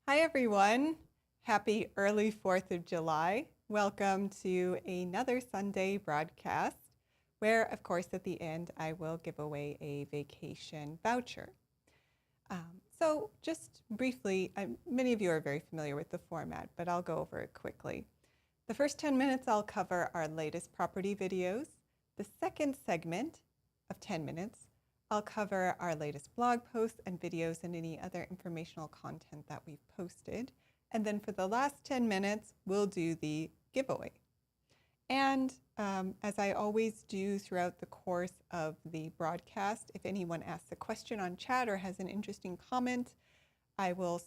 Hi, everyone. Happy early 4th of July. Welcome to another Sunday broadcast where, of course, at the end, I will give away a vacation voucher. So just briefly, many of you are very familiar with the format, but I'll go over it quickly. The first 10 minutes, I'll cover our latest property videos. The second segment of 10 minutes, I'll cover our latest blog posts and videos and any other informational content that we've posted. And then for the last 10 minutes, we'll do the giveaway. And as I always do throughout the course of the broadcast, if anyone asks a question on chat or has an interesting comment, I will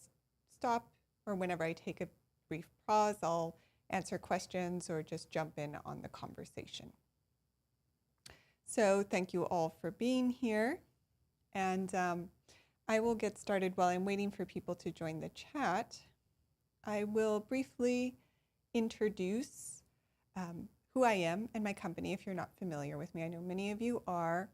stop, or whenever I take a brief pause, I'll answer questions or just jump in on the conversation. So thank you all for being here. And I will get started while I'm waiting for people to join the chat. I will briefly introduce who I am and my company if you're not familiar with me. I know many of you are,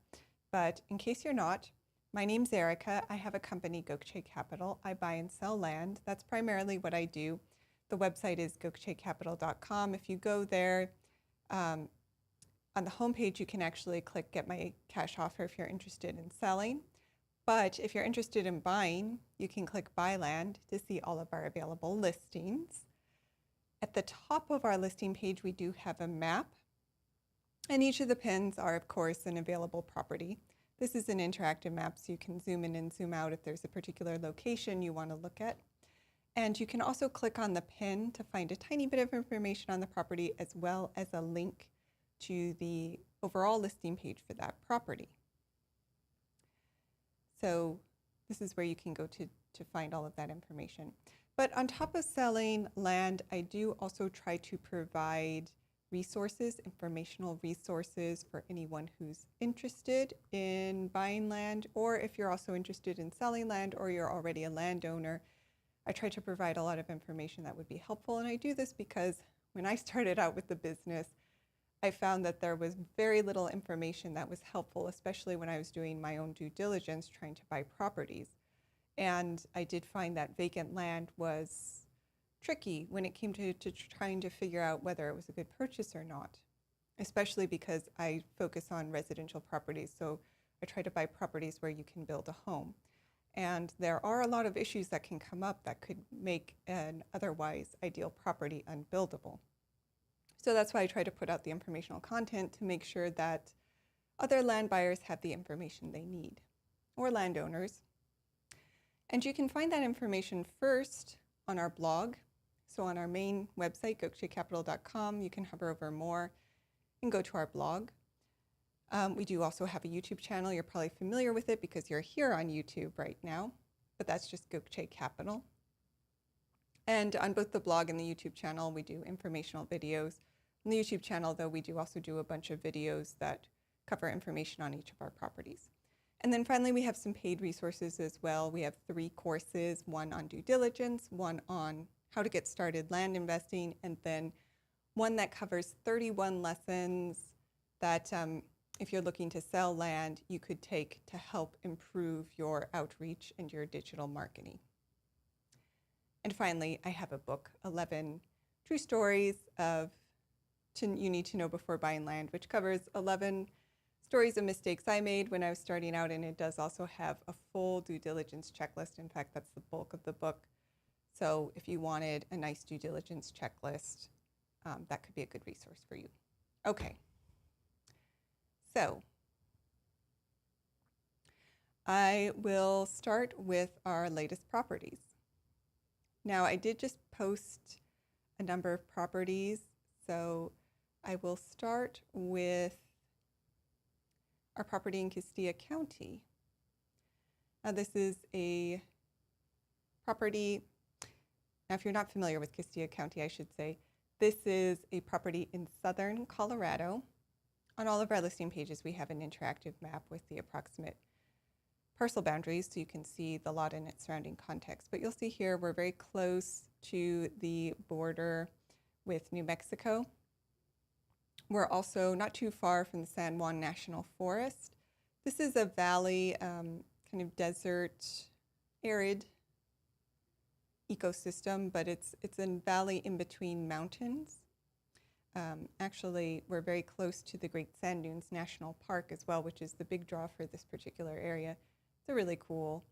but in case you're not, my name's Erica. I have a company, Gokche Capital. I buy and sell land. That's primarily what I do. The website is gokchecapital.com. If you go there, on the homepage, you can actually click Get My Cash Offer if you're interested in selling. But if you're interested in buying, you can click Buy Land to see all of our available listings. At the top of our listing page, we do have a map. And each of the pins are, of course, an available property. This is an interactive map, so you can zoom in and zoom out if there's a particular location you want to look at. And you can also click on the pin to find a tiny bit of information on the property, as well as a link to the overall listing page for that property. So this is where you can go to find all of that information. But on top of selling land, I do also try to provide resources, informational resources for anyone who's interested in buying land, or if you're also interested in selling land or you're already a landowner. I try to provide a lot of information that would be helpful. And I do this because when I started out with the business, I found that there was very little information that was helpful, especially when I was doing my own due diligence trying to buy properties. And I did find that vacant land was tricky when it came to trying to figure out whether it was a good purchase or not, especially because I focus on residential properties. So I try to buy properties where you can build a home. And there are a lot of issues that can come up that could make an otherwise ideal property unbuildable. So that's why I try to put out the informational content to make sure that other land buyers have the information they need, or landowners. And you can find that information first on our blog. So on our main website, gokchecapital.com, you can hover over more and go to our blog. We do also have a YouTube channel. You're probably familiar with it because you're here on YouTube right now, but that's just Gokche Capital. And on both the blog and the YouTube channel, we do informational videos. On the YouTube channel, though, we do also do a bunch of videos that cover information on each of our properties. And then finally, we have some paid resources as well. We have 3 courses, one on due diligence, one on how to get started land investing, and then one that covers 31 lessons that if you're looking to sell land, you could take to help improve your outreach and your digital marketing. And finally, I have a book, 11 True Stories you need to know before buying land, which covers 11 stories of mistakes I made when I was starting out, and it does also have a full due diligence checklist. In fact, that's the bulk of the book. So if you wanted a nice due diligence checklist, that could be a good resource for you. Okay. So I will start with our latest properties. Now, I did just post a number of properties, so I will start with our property in Castilla County. Now, this is a property. Now, if you're not familiar with Castilla County, I should say, this is a property in southern Colorado. On all of our listing pages, we have an interactive map with the approximate parcel boundaries, so you can see the lot and its surrounding context. But you'll see here, we're very close to the border with New Mexico. We're also not too far from the San Juan National Forest. This is a valley, kind of desert, arid ecosystem, but it's a valley in between mountains. Actually, we're very close to the Great Sand Dunes National Park as well, which is the big draw for this particular area. It's a really cool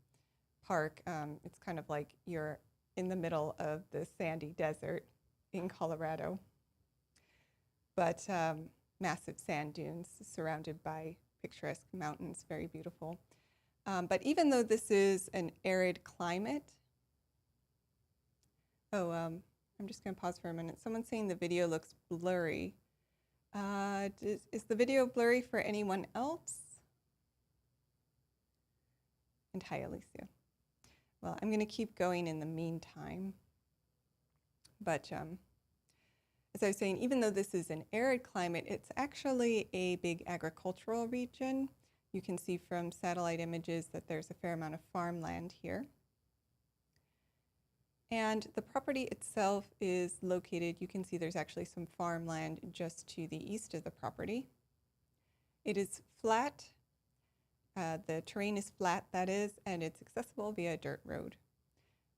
park. It's kind of like you're in the middle of the sandy desert in Colorado, but massive sand dunes surrounded by picturesque mountains, very beautiful. But even though this is an arid climate, I'm just going to pause for a minute. Someone's saying the video looks blurry. Is the video blurry for anyone else? And hi, Alicia. Well, I'm going to keep going in the meantime. But as I was saying, even though this is an arid climate, it's actually a big agricultural region. You can see from satellite images that there's a fair amount of farmland here. And the property itself is located, you can see there's actually some farmland just to the east of the property. It is flat. The terrain is flat, that is, and it's accessible via a dirt road.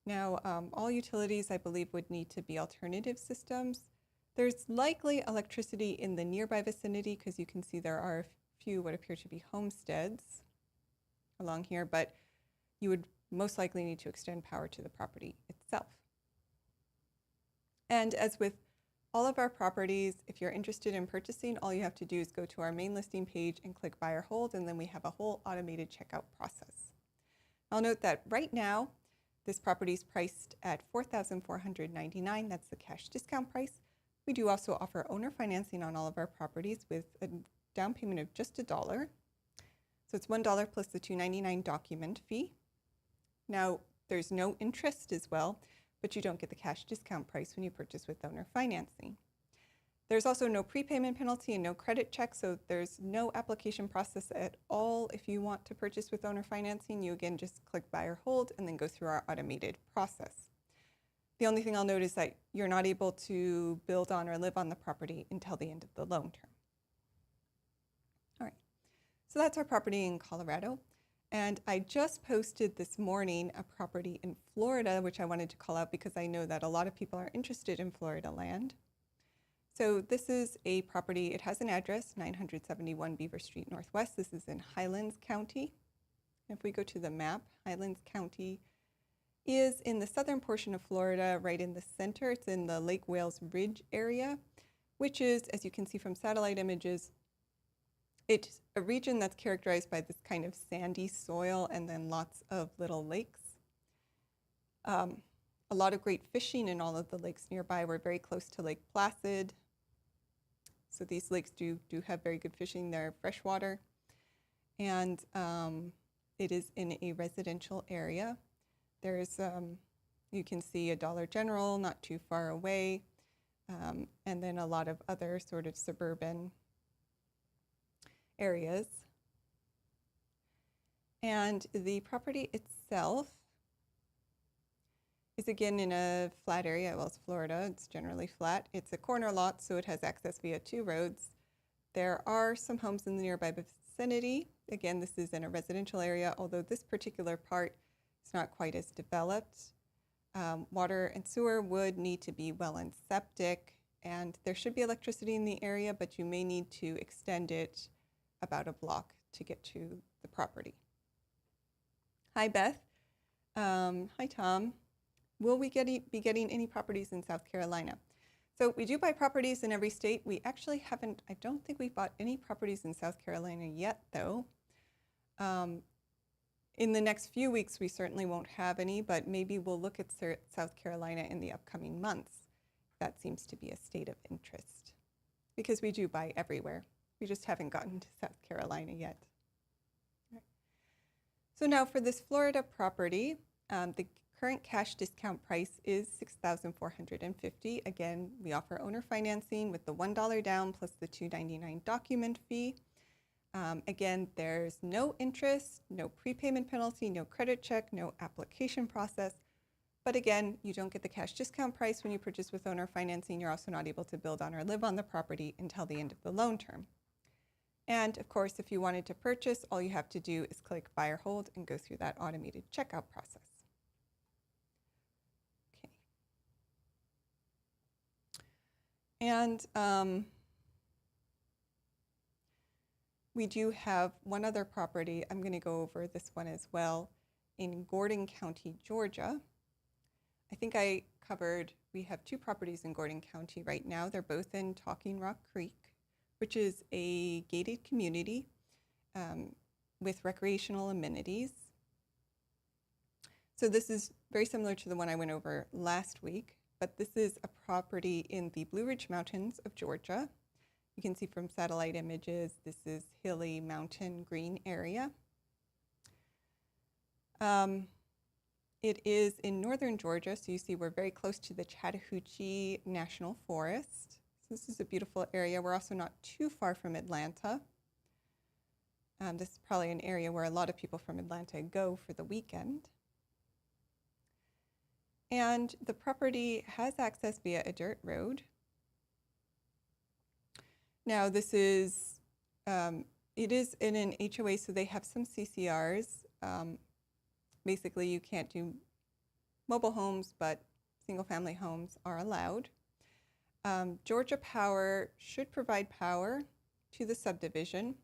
Now, all utilities, I believe, would need to be alternative systems. There's likely electricity in the nearby vicinity because you can see there are a few what appear to be homesteads along here, but you would most likely need to extend power to the property itself. And as with all of our properties, if you're interested in purchasing, all you have to do is go to our main listing page and click buy or hold, and then we have a whole automated checkout process. I'll note that right now, this property is priced at $4,499. That's the cash discount price. We do also offer owner financing on all of our properties with a down payment of just $1. So it's $1 plus the $299 document fee. Now, there's no interest as well, but you don't get the cash discount price when you purchase with owner financing. There's also no prepayment penalty and no credit check, so there's no application process at all. If you want to purchase with owner financing, you again just click buy or hold and then go through our automated process. The only thing I'll note is that you're not able to build on or live on the property until the end of the loan term. All right, so that's our property in Colorado. And I just posted this morning a property in Florida, which I wanted to call out because I know that a lot of people are interested in Florida land. So this is a property, it has an address, 971 Beaver Street Northwest. This is in Highlands County. If we go to the map, Highlands County is in the southern portion of Florida, right in the center. It's in the Lake Wales Ridge area, which is, as you can see from satellite images, it's a region that's characterized by this kind of sandy soil and then lots of little lakes. A lot of great fishing in all of the lakes nearby. We're very close to Lake Placid. So these lakes do have very good fishing. They're freshwater. And it is in a residential area. There's, you can see a Dollar General not too far away, and then a lot of other sort of suburban areas. And the property itself is again in a flat area. Well, it's Florida, it's generally flat. It's a corner lot, so it has access via 2 roads. There are some homes in the nearby vicinity. Again, this is in a residential area, although this particular part is not quite as developed. Water and sewer would need to be well and septic, and there should be electricity in the area, but you may need to extend it about a block to get to the property. Hi, Beth. Hi, Tom. Will we be getting any properties in South Carolina? So we do buy properties in every state. We actually haven't, I don't think we've bought any properties in South Carolina yet, though. In the next few weeks, we certainly won't have any, but maybe we'll look at South Carolina in the upcoming months. That seems to be a state of interest because we do buy everywhere. We just haven't gotten to South Carolina yet. So now for this Florida property, the current cash discount price is $6,450. Again, we offer owner financing with the $1 down plus the $299 document fee. Again, there's no interest, no prepayment penalty, no credit check, no application process. But again, you don't get the cash discount price when you purchase with owner financing. You're also not able to build on or live on the property until the end of the loan term. And of course, if you wanted to purchase, all you have to do is click buy or hold and go through that automated checkout process. And we do have one other property. I'm going to go over this one as well in Gordon County, Georgia. I think I covered, we have two properties in Gordon County right now. They're both in Talking Rock Creek, which is a gated community with recreational amenities. So this is very similar to the one I went over last week, but this is a property in the Blue Ridge Mountains of Georgia. You can see from satellite images, this is hilly mountain green area. It is in northern Georgia, so you see we're very close to the Chattahoochee National Forest. So this is a beautiful area. We're also not too far from Atlanta. This is probably an area where a lot of people from Atlanta go for the weekend. And the property has access via a dirt road. Now this is, it is in an HOA, so they have some CCRs. Basically, you can't do mobile homes, but single-family homes are allowed. Georgia Power should provide power to the subdivision,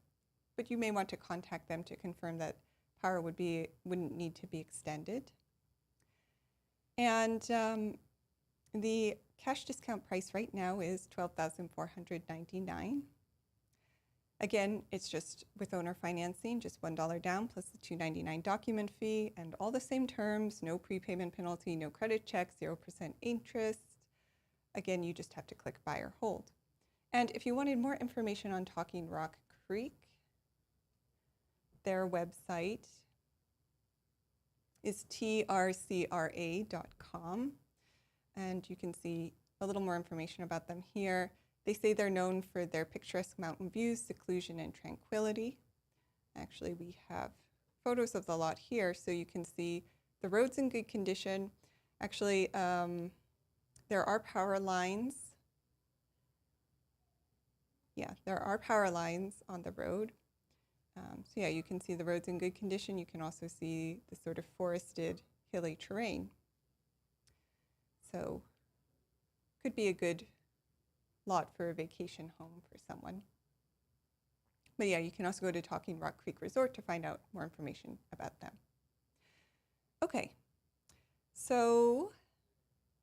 but you may want to contact them to confirm that power wouldn't need to be extended. And the cash discount price right now is $12,499. Again, it's just with owner financing, just $1 down plus the $299 document fee and all the same terms, no prepayment penalty, no credit check, 0% interest. Again, you just have to click buy or hold. And if you wanted more information on Talking Rock Creek, their website is trcra.com. And you can see a little more information about them here. They say they're known for their picturesque mountain views, seclusion, and tranquility. Actually, we have photos of the lot here, so you can see the road's in good condition. Actually, there are power lines. Yeah, there are power lines on the road. So yeah, you can see the road's in good condition. You can also see the sort of forested, hilly terrain. So could be a good lot for a vacation home for someone. But yeah, you can also go to Talking Rock Creek Resort to find out more information about them. Okay, so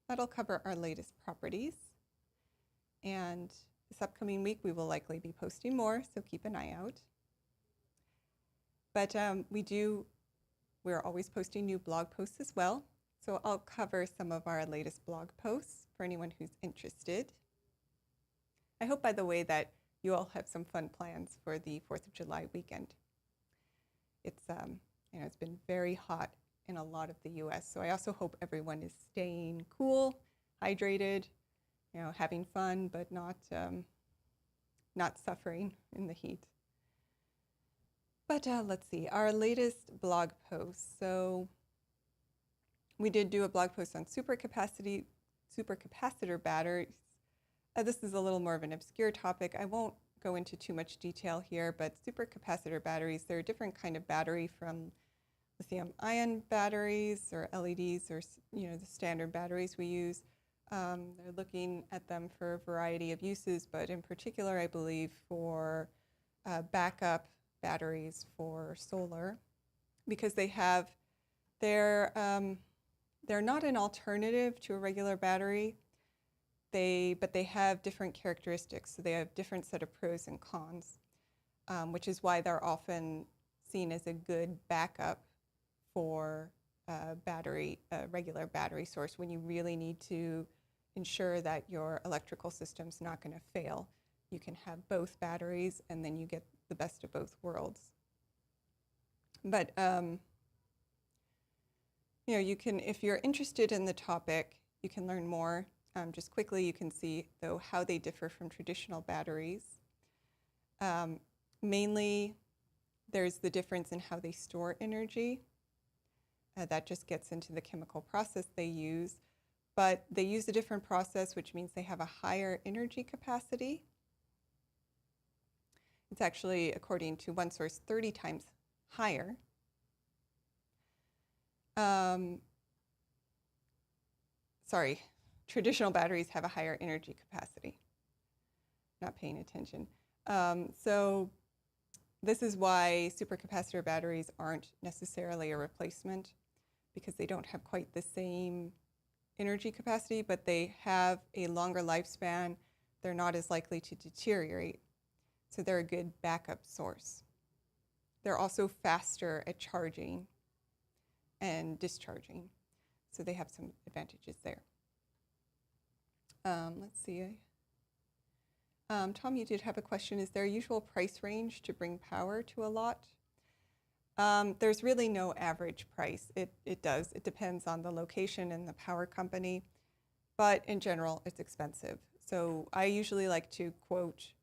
that'll cover our latest properties. And this upcoming week, we will likely be posting more, so keep an eye out. But we're always posting new blog posts as well. So I'll cover some of our latest blog posts for anyone who's interested. I hope, by the way, that you all have some fun plans for the 4th of July weekend. It's, it's been very hot in a lot of the U.S., so I also hope everyone is staying cool, hydrated, having fun, but not suffering in the heat. But let's see, our latest blog post. So we did do a blog post on supercapacitor batteries. This is a little more of an obscure topic. I won't go into too much detail here, but supercapacitor batteries, they're a different kind of battery from lithium-ion batteries or LEDs or the standard batteries we use. They're looking at them for a variety of uses, but in particular, I believe for backup batteries for solar, because they're not an alternative to a regular battery. But they have different characteristics, so they have different set of pros and cons, which is why they're often seen as a good backup for a regular battery source when you really need to ensure that your electrical system's not going to fail. You can have both batteries, and then you get the best of both worlds. But you can, if you're interested in the topic, you can learn more. Just quickly, you can see, though, how they differ from traditional batteries. Mainly, there's the difference in how they store energy. That just gets into the chemical process they use. But they use a different process, which means they have a higher energy capacity. It's actually, according to one source, 30 times higher. Traditional batteries have a higher energy capacity. not paying attention. So this is why supercapacitor batteries aren't necessarily a replacement, because they don't have quite the same energy capacity, but they have a longer lifespan. They're not as likely to deteriorate. So they're a good backup source. They're also faster at charging and discharging. So they have some advantages there. Let's see. Tom, you did have a question. Is there a usual price range to bring power to a lot? There's really no average price. It does. It depends on the location and the power company. But in general, it's expensive. So I usually like to quote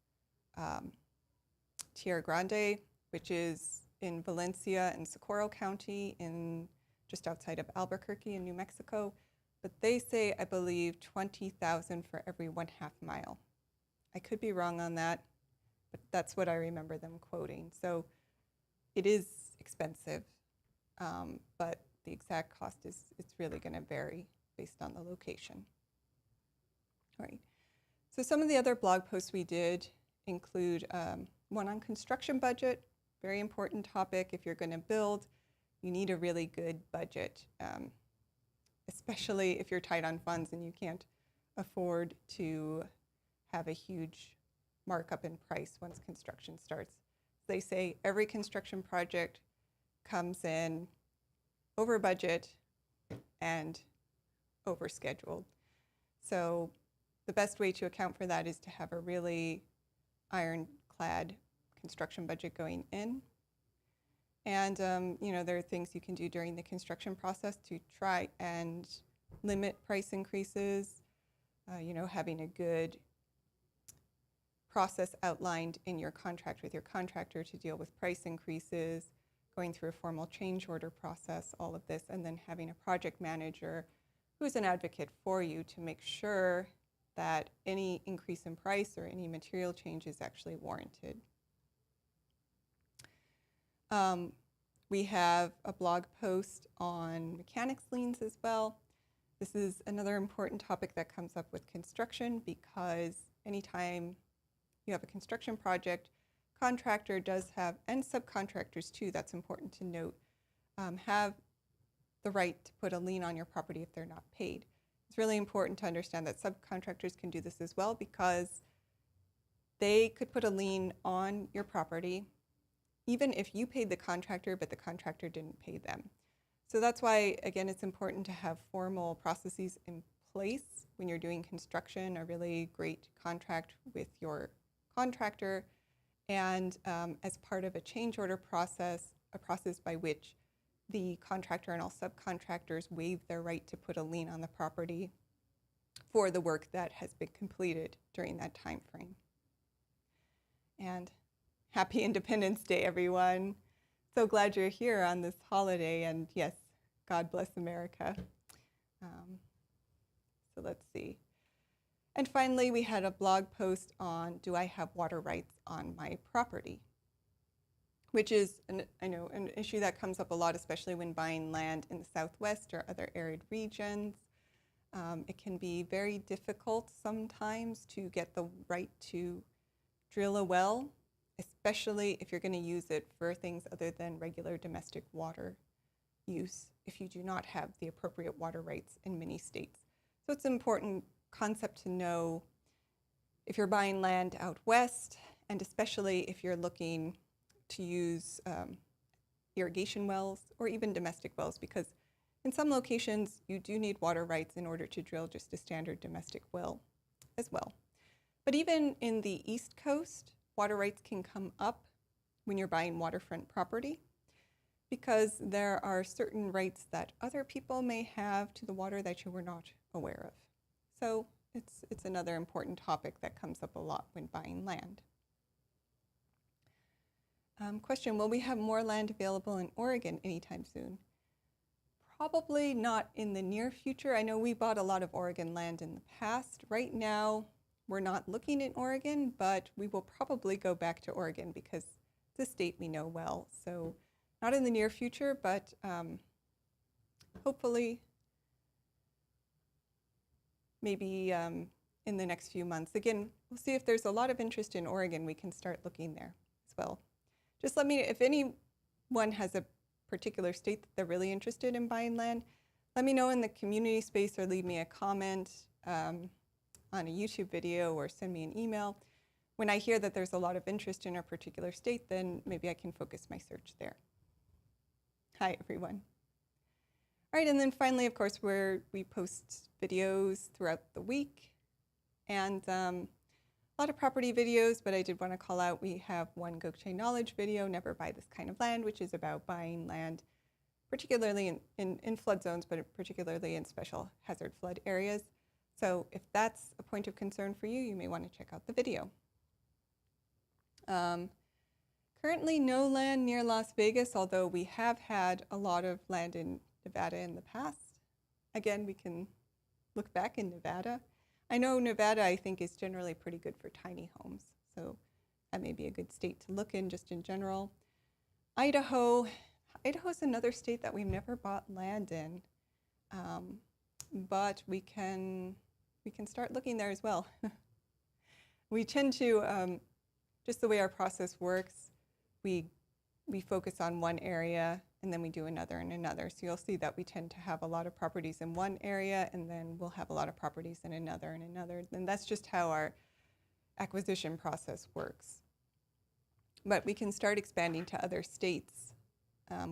Tierra Grande, which is in Valencia and Socorro County, just outside of Albuquerque in New Mexico. But they say, I believe, $20,000 for every 1/2 mile. I could be wrong on that, but that's what I remember them quoting. So it is expensive, but the exact cost it's really going to vary based on the location. All right. So some of the other blog posts we did include one on construction budget, very important topic. If you're going to build, you need a really good budget, especially if you're tight on funds and you can't afford to have a huge markup in price once construction starts. They say every construction project comes in over budget and over scheduled. So the best way to account for that is to have a really ironclad construction budget going in. And there are things you can do during the construction process to try and limit price increases. Having a good process outlined in your contract with your contractor to deal with price increases, going through a formal change order process, all of this, and then having a project manager who's an advocate for you to make sure that any increase in price or any material change is actually warranted. We have a blog post on mechanics liens as well. This is another important topic that comes up with construction, because anytime you have a construction project, contractor does have, and subcontractors too, that's important to note, have the right to put a lien on your property if they're not paid. It's really important to understand that subcontractors can do this as well, because they could put a lien on your property even if you paid the contractor but the contractor didn't pay them. So that's why, again, it's important to have formal processes in place when you're doing construction, a really great contract with your contractor, and as part of a change order process, a process by which the contractor and all subcontractors waive their right to put a lien on the property for the work that has been completed during that time frame. And happy Independence Day, everyone. So glad you're here on this holiday, and yes, God bless America. So let's see. And finally, we had a blog post on, do I have water rights on my property? Which is, an issue that comes up a lot, especially when buying land in the Southwest or other arid regions. It can be very difficult sometimes to get the right to drill a well, especially if you're going to use it for things other than regular domestic water use, if you do not have the appropriate water rights in many states. So it's an important concept to know if you're buying land out west, and especially if you're looking to use irrigation wells or even domestic wells, because in some locations you do need water rights in order to drill just a standard domestic well as well. But even in the East Coast, water rights can come up when you're buying waterfront property, because there are certain rights that other people may have to the water that you were not aware of. So it's another important topic that comes up a lot when buying land. Question, will we have more land available in Oregon anytime soon? Probably not in the near future. I know we bought a lot of Oregon land in the past. Right now, we're not looking in Oregon, but we will probably go back to Oregon because it's a state we know well. So not in the near future, but hopefully maybe in the next few months. Again, we'll see if there's a lot of interest in Oregon, we can start looking there as well. Just let me, if anyone has a particular state that they're really interested in buying land, let me know in the community space or leave me a comment on a YouTube video or send me an email. When I hear that there's a lot of interest in a particular state, then maybe I can focus my search there. Hi, everyone. All right, and then finally, of course, we post videos throughout the week, and a lot of property videos, but I did want to call out, we have one Gokche Knowledge video, Never Buy This Kind of Land, which is about buying land, particularly in flood zones, but particularly in special hazard flood areas. So if that's a point of concern for you, you may want to check out the video. Currently no land near Las Vegas, although we have had a lot of land in Nevada in the past. Again, we can look back in Nevada. I know Nevada, I think, is generally pretty good for tiny homes, so that may be a good state to look in just in general. Idaho is another state that we've never bought land in, but we can start looking there as well. We tend to, just the way our process works, we focus on one area and then we do another and another. So you'll see that we tend to have a lot of properties in one area and then we'll have a lot of properties in another and another. And that's just how our acquisition process works. But we can start expanding to other states.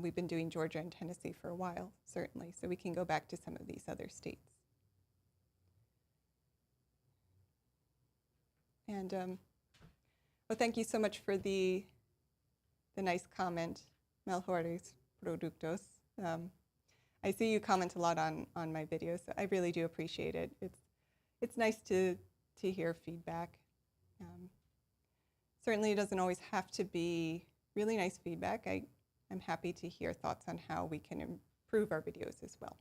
We've been doing Georgia and Tennessee for a while, certainly. So we can go back to some of these other states. And well, thank you so much for the nice comment, Mejores Productos. I see you comment a lot on my videos, so I really do appreciate it. It's nice to hear feedback. Certainly it doesn't always have to be really nice feedback. I'm happy to hear thoughts on how we can improve our videos as well.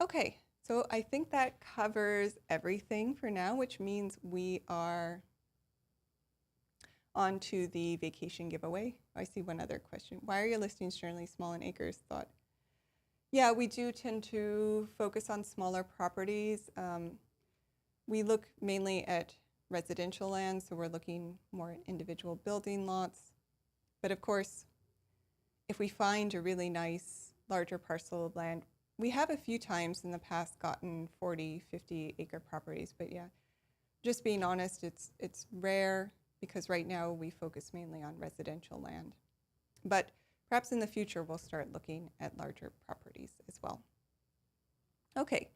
Okay, so I think that covers everything for now, which means we are on to the vacation giveaway. I see one other question. Why are your listings generally small in acres? Thought. Yeah, we do tend to focus on smaller properties. We look mainly at residential land, so we're looking more at individual building lots. But of course, if we find a really nice larger parcel of land, we have a few times in the past gotten 40, 50 acre properties, but yeah, just being honest, it's rare because right now we focus mainly on residential land. But perhaps in the future we'll start looking at larger properties as well. Okay,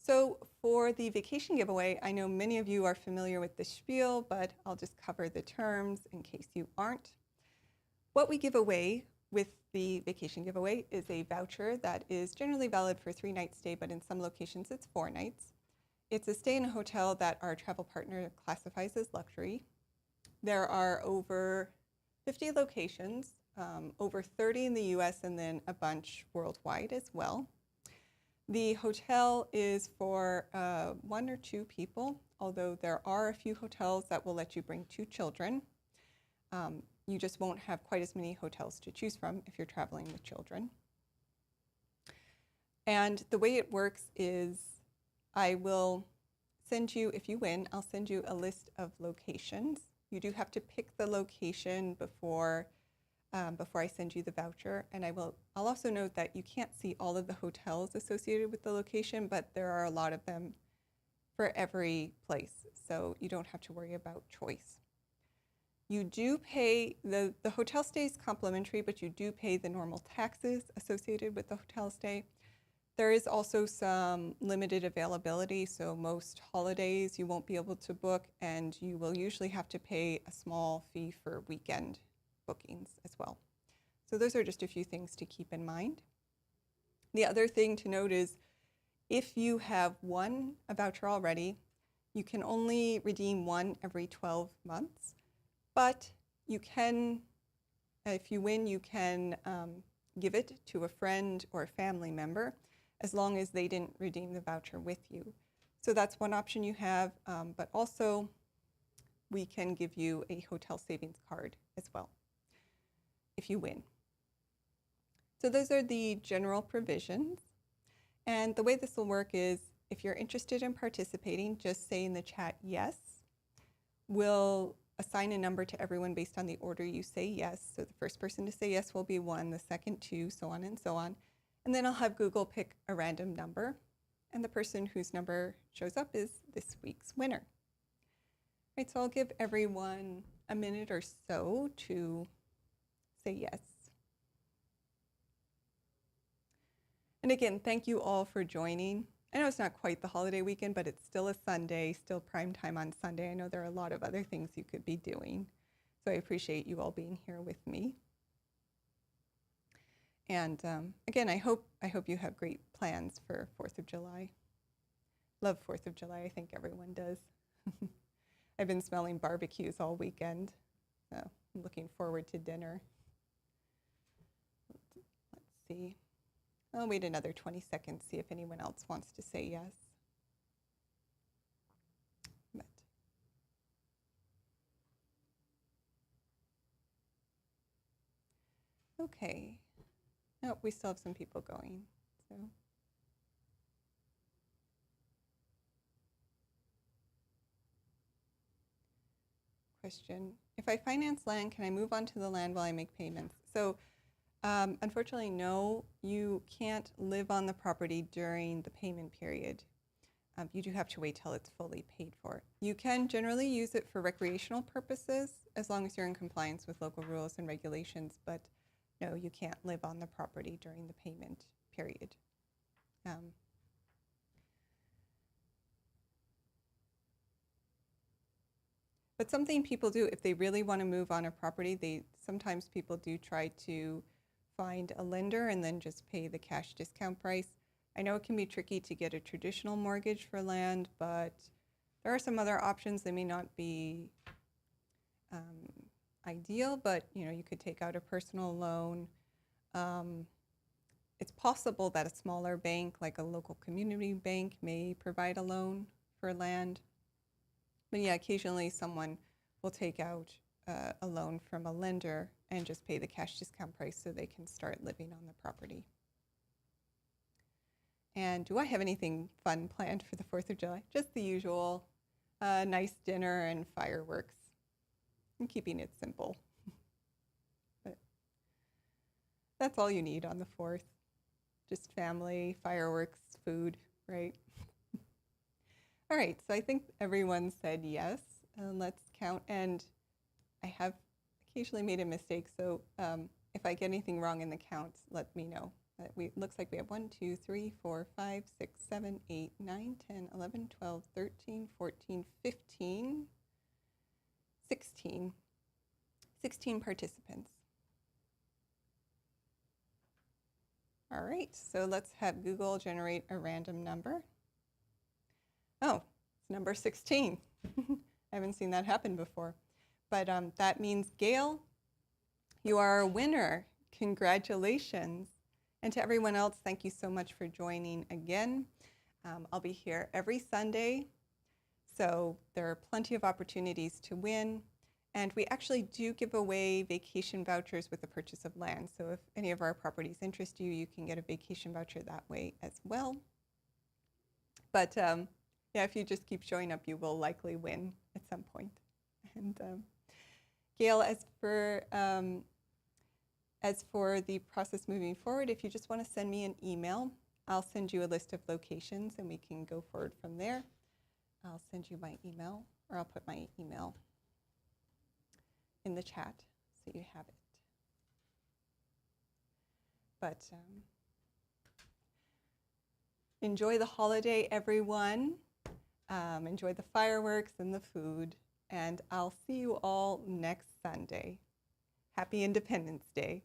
so for the vacation giveaway, I know many of you are familiar with the spiel, but I'll just cover the terms in case you aren't. What we give away with the vacation giveaway is a voucher that is generally valid for 3-night stay, but in some locations it's 4 nights. It's a stay in a hotel that our travel partner classifies as luxury. There are over 50 locations, over 30 in the US and then a bunch worldwide as well. The hotel is for 1 or 2 people, although there are a few hotels that will let you bring 2 children. You just won't have quite as many hotels to choose from if you're traveling with children. And the way it works is I will send you, if you win, I'll send you a list of locations. You do have to pick the location before I send you the voucher. And I'll also note that you can't see all of the hotels associated with the location, but there are a lot of them for every place. So you don't have to worry about choice. You do pay, the hotel stay is complimentary, but you do pay the normal taxes associated with the hotel stay. There is also some limited availability, so most holidays you won't be able to book, and you will usually have to pay a small fee for weekend bookings as well. So those are just a few things to keep in mind. The other thing to note is if you have won a voucher already, you can only redeem one every 12 months. But you can, if you win, you can give it to a friend or a family member as long as they didn't redeem the voucher with you. So that's one option you have, but also we can give you a hotel savings card as well if you win. So those are the general provisions. And the way this will work is if you're interested in participating, just say in the chat yes. We'll assign a number to everyone based on the order you say yes. So the first person to say yes will be 1, the second 2, so on and so on. And then I'll have Google pick a random number, and the person whose number shows up is this week's winner. Right, so I'll give everyone a minute or so to say yes. And again, thank you all for joining. I know it's not quite the holiday weekend, but it's still a Sunday, still prime time on Sunday. I know there are a lot of other things you could be doing. So I appreciate you all being here with me. And again, I hope you have great plans for 4th of July. Love 4th of July, I think everyone does. I've been smelling barbecues all weekend, so I'm looking forward to dinner. Let's see. I'll wait another 20 seconds, see if anyone else wants to say yes. But okay. Oh, we still have some people going. So. Question. If I finance land, can I move onto the land while I make payments? So unfortunately, no, you can't live on the property during the payment period. You do have to wait till it's fully paid for. You can generally use it for recreational purposes as long as you're in compliance with local rules and regulations, but no, you can't live on the property during the payment period. But something people do, if they really want to move on a property, sometimes people do try to find a lender and then just pay the cash discount price. I know it can be tricky to get a traditional mortgage for land, but there are some other options. They may not be ideal, but you could take out a personal loan. It's possible that a smaller bank, like a local community bank, may provide a loan for land. But yeah, occasionally someone will take out a loan from a lender and just pay the cash discount price so they can start living on the property. And do I have anything fun planned for the 4th of July? Just the usual, nice dinner and fireworks. I'm keeping it simple. But that's all you need on the 4th. Just family, fireworks, food, right? All right, so I think everyone said yes. Let's count. And I have occasionally made a mistake, so if I get anything wrong in the counts, let me know. Looks like we have 1, 2, 3, 4, 5, 6, 7, 8, 9, 10, 11, 12, 13, 14, 15, 16. 16 participants. All right, so let's have Google generate a random number. Oh, it's number 16. I haven't seen that happen before. But that means, Gail, you are a winner. Congratulations. And to everyone else, thank you so much for joining again. I'll be here every Sunday, so there are plenty of opportunities to win. And we actually do give away vacation vouchers with the purchase of land. So if any of our properties interest you, you can get a vacation voucher that way as well. But yeah, if you just keep showing up, you will likely win at some point. And Gail, as for the process moving forward, if you just want to send me an email, I'll send you a list of locations and we can go forward from there. I'll send you my email, or I'll put my email in the chat so you have it. But enjoy the holiday, everyone. Enjoy the fireworks and the food, and I'll see you all next Sunday. Happy Independence Day.